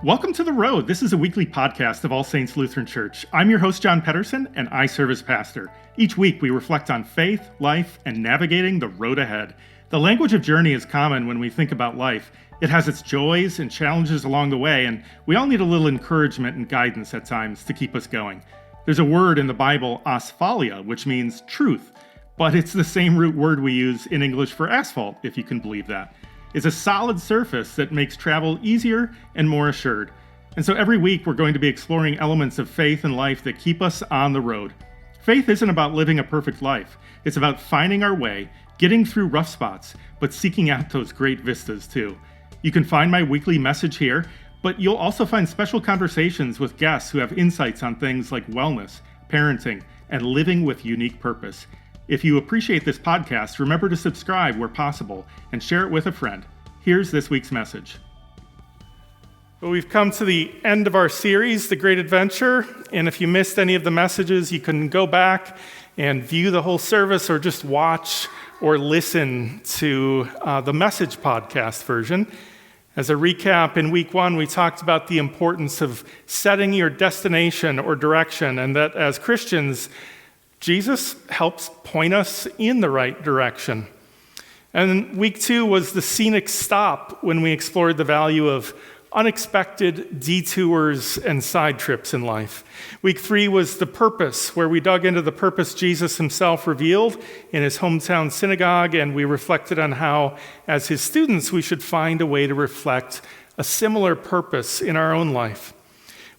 Welcome to The Road. This is a weekly podcast of All Saints Lutheran Church. I'm your host, John Pedersen, and I serve as pastor. Each week, we reflect on faith, life, and navigating the road ahead. The language of journey is common when we think about life. It has its joys and challenges along the way, and we all need a little encouragement and guidance at times to keep us going. There's a word in the Bible, asphalia, which means truth, but it's the same root word we use in English for asphalt, if you can believe that. It's a solid surface that makes travel easier and more assured. And so every week we're going to be exploring elements of faith and life that keep us on the road. Faith isn't about living a perfect life. It's about finding our way, getting through rough spots, but seeking out those great vistas too. You can find my weekly message here, but you'll also find special conversations with guests who have insights on things like wellness, parenting, and living with unique purpose. If you appreciate this podcast, remember to subscribe where possible and share it with a friend. Here's this week's message. Well, we've come to the end of our series, The Great Adventure, and if you missed any of the messages, you can go back and view the whole service or just watch or listen to the Message podcast version. As a recap, in week 1, we talked about the importance of setting your destination or direction, and that as Christians, Jesus helps point us in the right direction. And week 2 was the scenic stop when we explored the value of unexpected detours and side trips in life. Week 3 was the purpose, where we dug into the purpose Jesus himself revealed in his hometown synagogue, and we reflected on how, as his students, we should find a way to reflect a similar purpose in our own life.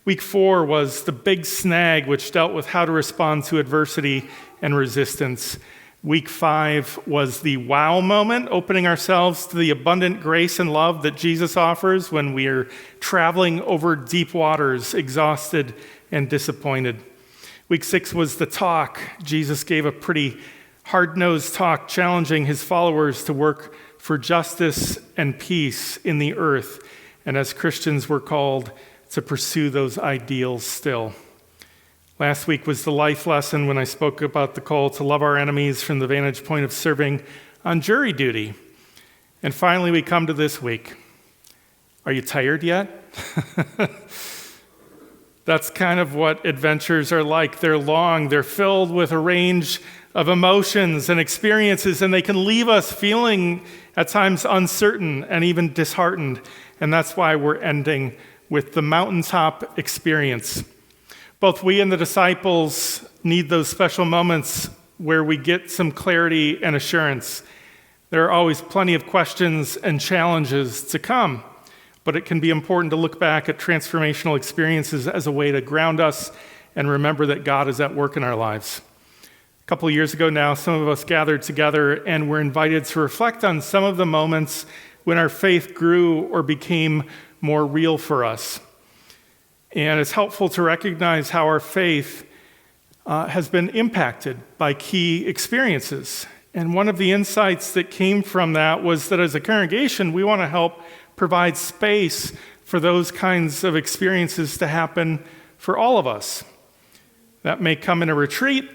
Week 4 was the big snag, which dealt with how to respond to adversity and resistance. Week 5 was the wow moment, opening ourselves to the abundant grace and love that Jesus offers when we are traveling over deep waters, exhausted and disappointed. Week 6 was the talk. Jesus gave a pretty hard-nosed talk, challenging his followers to work for justice and peace in the earth. And as Christians, we're called to pursue those ideals still. Last week was the life lesson when I spoke about the call to love our enemies from the vantage point of serving on jury duty. And finally, we come to this week. Are you tired yet? That's kind of what adventures are like. They're long, they're filled with a range of emotions and experiences, and they can leave us feeling at times uncertain and even disheartened. And that's why we're ending with the Mountaintop experience. Both we and the disciples need those special moments where we get some clarity and assurance. There are always plenty of questions and challenges to come, but it can be important to look back at transformational experiences as a way to ground us and remember that God is at work in our lives. A couple of years ago now, some of us gathered together and were invited to reflect on some of the moments when our faith grew or became more real for us. And it's helpful to recognize how our faith has been impacted by key experiences. And one of the insights that came from that was that as a congregation, we want to help provide space for those kinds of experiences to happen for all of us. That may come in a retreat,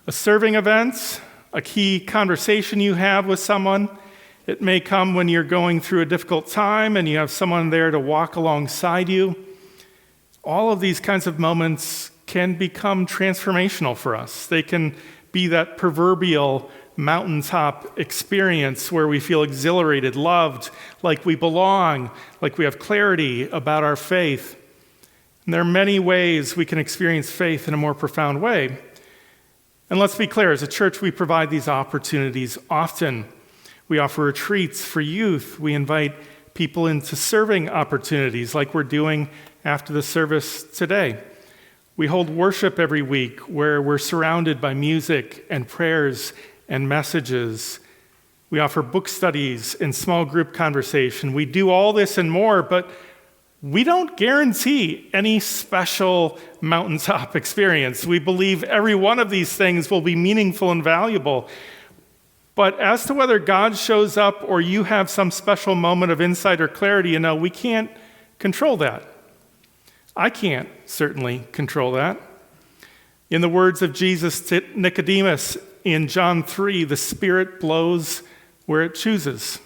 a serving event, a key conversation you have with someone. It may come when you're going through a difficult time and you have someone there to walk alongside you. All of these kinds of moments can become transformational for us. They can be that proverbial mountaintop experience where we feel exhilarated, loved, like we belong, like we have clarity about our faith. And there are many ways we can experience faith in a more profound way. And let's be clear, as a church, we provide these opportunities often. We offer retreats for youth. We invite people into serving opportunities like we're doing after the service today. We hold worship every week where we're surrounded by music and prayers and messages. We offer book studies and small group conversation. We do all this and more, but we don't guarantee any special mountaintop experience. We believe every one of these things will be meaningful and valuable. But as to whether God shows up or you have some special moment of insight or clarity, we can't control that. I can't certainly control that. In the words of Jesus to Nicodemus in John 3, the Spirit blows where it chooses.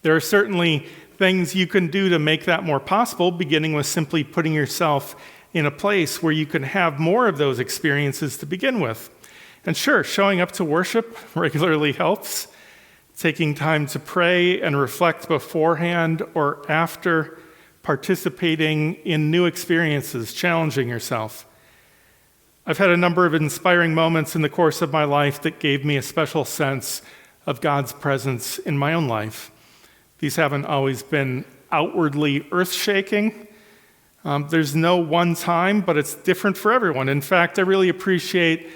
There are certainly things you can do to make that more possible, beginning with simply putting yourself in a place where you can have more of those experiences to begin with. And sure, showing up to worship regularly helps. Taking time to pray and reflect beforehand or after, participating in new experiences, challenging yourself. I've had a number of inspiring moments in the course of my life that gave me a special sense of God's presence in my own life. These haven't always been outwardly earth-shaking. There's no one time, but it's different for everyone. In fact, I really appreciate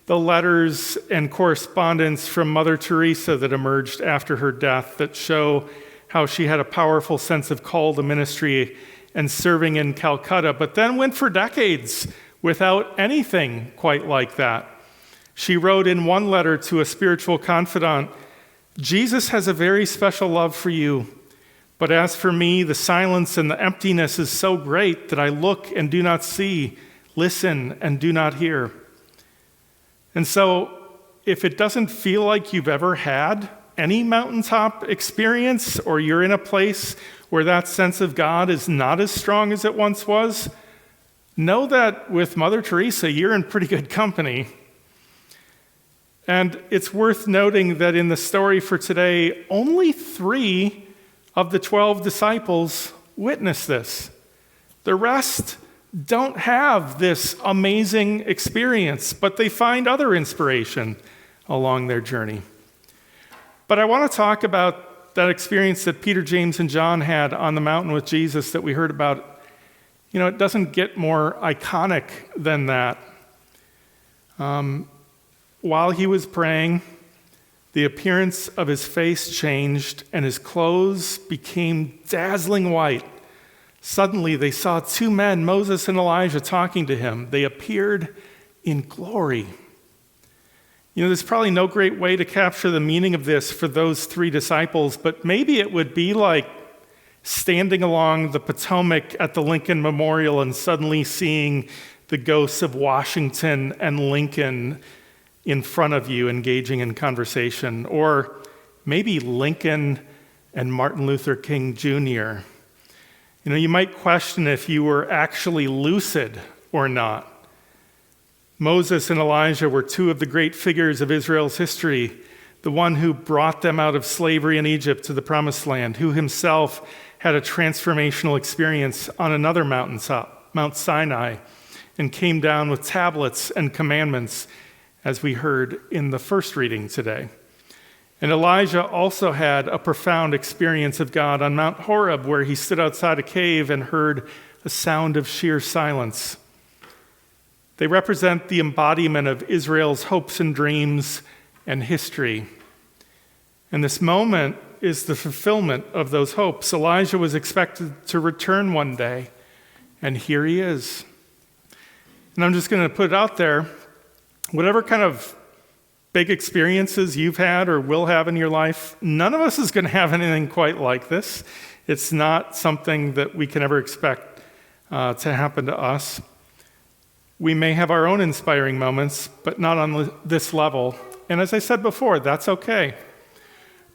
the letters and correspondence from Mother Teresa that emerged after her death that show how she had a powerful sense of call to ministry and serving in Calcutta, but then went for decades without anything quite like that. She wrote in one letter to a spiritual confidant, "Jesus has a very special love for you, but as for me, the silence and the emptiness is so great that I look and do not see, listen and do not hear." And so, if it doesn't feel like you've ever had any mountaintop experience, or you're in a place where that sense of God is not as strong as it once was, know that with Mother Teresa, you're in pretty good company. And it's worth noting that in the story for today, only 3 of the 12 disciples witness this. The rest don't have this amazing experience, but they find other inspiration along their journey. But I want to talk about that experience that Peter, James, and John had on the mountain with Jesus that we heard about. You know, it doesn't get more iconic than that. While he was praying, the appearance of his face changed and his clothes became dazzling white. Suddenly, they saw 2 men, Moses and Elijah, talking to him. They appeared in glory. You know, there's probably no great way to capture the meaning of this for those 3 disciples, but maybe it would be like standing along the Potomac at the Lincoln Memorial and suddenly seeing the ghosts of Washington and Lincoln in front of you engaging in conversation. Or maybe Lincoln and Martin Luther King Jr. You know, you might question if you were actually lucid or not. Moses and Elijah were 2 of the great figures of Israel's history, the one who brought them out of slavery in Egypt to the Promised Land, who himself had a transformational experience on another mountaintop, Mount Sinai, and came down with tablets and commandments, as we heard in the first reading today. And Elijah also had a profound experience of God on Mount Horeb, where he stood outside a cave and heard a sound of sheer silence. They represent the embodiment of Israel's hopes and dreams and history. And this moment is the fulfillment of those hopes. Elijah was expected to return one day, and here he is. And I'm just going to put it out there, whatever kind of big experiences you've had or will have in your life, none of us is going to have anything quite like this. It's not something that we can ever expect to happen to us. We may have our own inspiring moments, but not on this level. And as I said before, that's okay.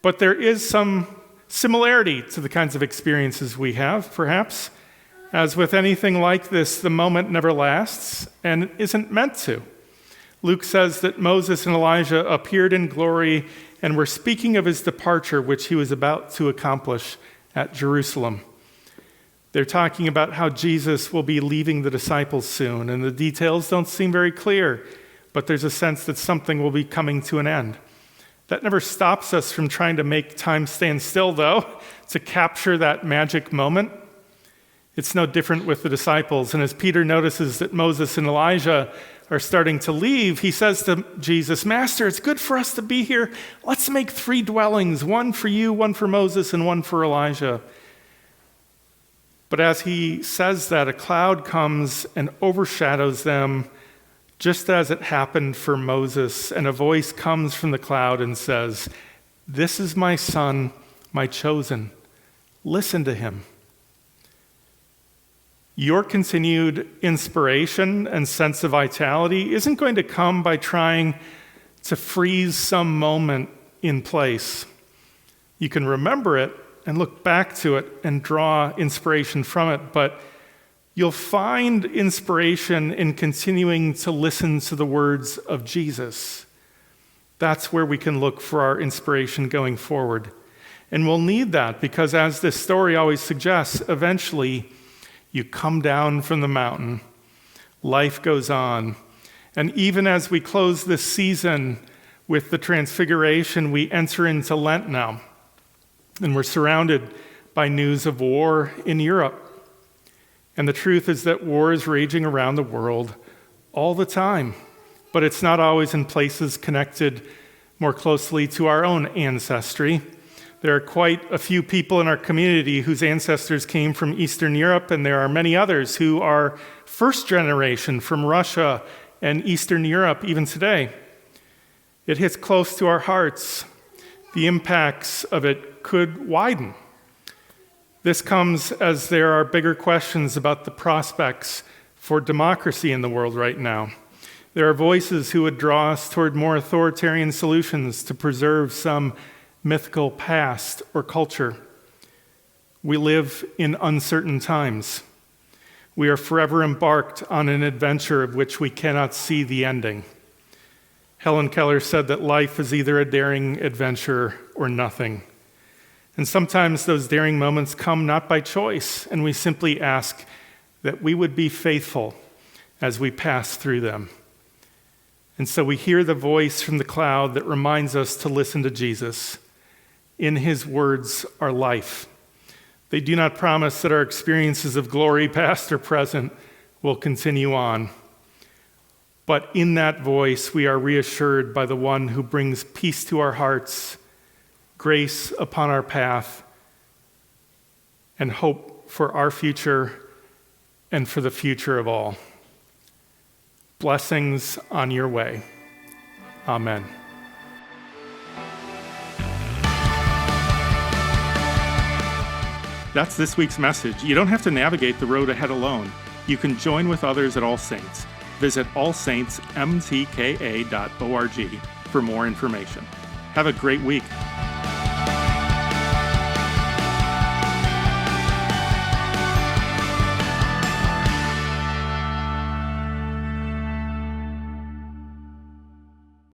But there is some similarity to the kinds of experiences we have, perhaps. As with anything like this, the moment never lasts and isn't meant to. Luke says that Moses and Elijah appeared in glory and were speaking of his departure, which he was about to accomplish at Jerusalem. They're talking about how Jesus will be leaving the disciples soon, and the details don't seem very clear, but there's a sense that something will be coming to an end. That never stops us from trying to make time stand still, though, to capture that magic moment. It's no different with the disciples, and as Peter notices that Moses and Elijah are starting to leave, he says to Jesus, "Master, it's good for us to be here. Let's make 3 dwellings, one for you, one for Moses, and one for Elijah." But as he says that, a cloud comes and overshadows them, just as it happened for Moses, and a voice comes from the cloud and says, "This is my son, my chosen. Listen to him." Your continued inspiration and sense of vitality isn't going to come by trying to freeze some moment in place. You can remember it, and look back to it and draw inspiration from it, but you'll find inspiration in continuing to listen to the words of Jesus. That's where we can look for our inspiration going forward. And we'll need that because, as this story always suggests, eventually you come down from the mountain, life goes on, and even as we close this season with the Transfiguration, we enter into Lent now, and we're surrounded by news of war in Europe. And the truth is that war is raging around the world all the time, but it's not always in places connected more closely to our own ancestry. There are quite a few people in our community whose ancestors came from Eastern Europe, and there are many others who are first generation from Russia and Eastern Europe even today. It hits close to our hearts. The impacts of it could widen. This comes as there are bigger questions about the prospects for democracy in the world right now. There are voices who would draw us toward more authoritarian solutions to preserve some mythical past or culture. We live in uncertain times. We are forever embarked on an adventure of which we cannot see the ending. Helen Keller said that life is either a daring adventure or nothing. And sometimes those daring moments come not by choice, and we simply ask that we would be faithful as we pass through them. And so we hear the voice from the cloud that reminds us to listen to Jesus. In his words are life. They do not promise that our experiences of glory, past or present, will continue on. But in that voice, we are reassured by the one who brings peace to our hearts, grace upon our path, and hope for our future and for the future of all. Blessings on your way. Amen. That's this week's message. You don't have to navigate the road ahead alone. You can join with others at All Saints. Visit allsaintsmtka.org for more information. Have a great week.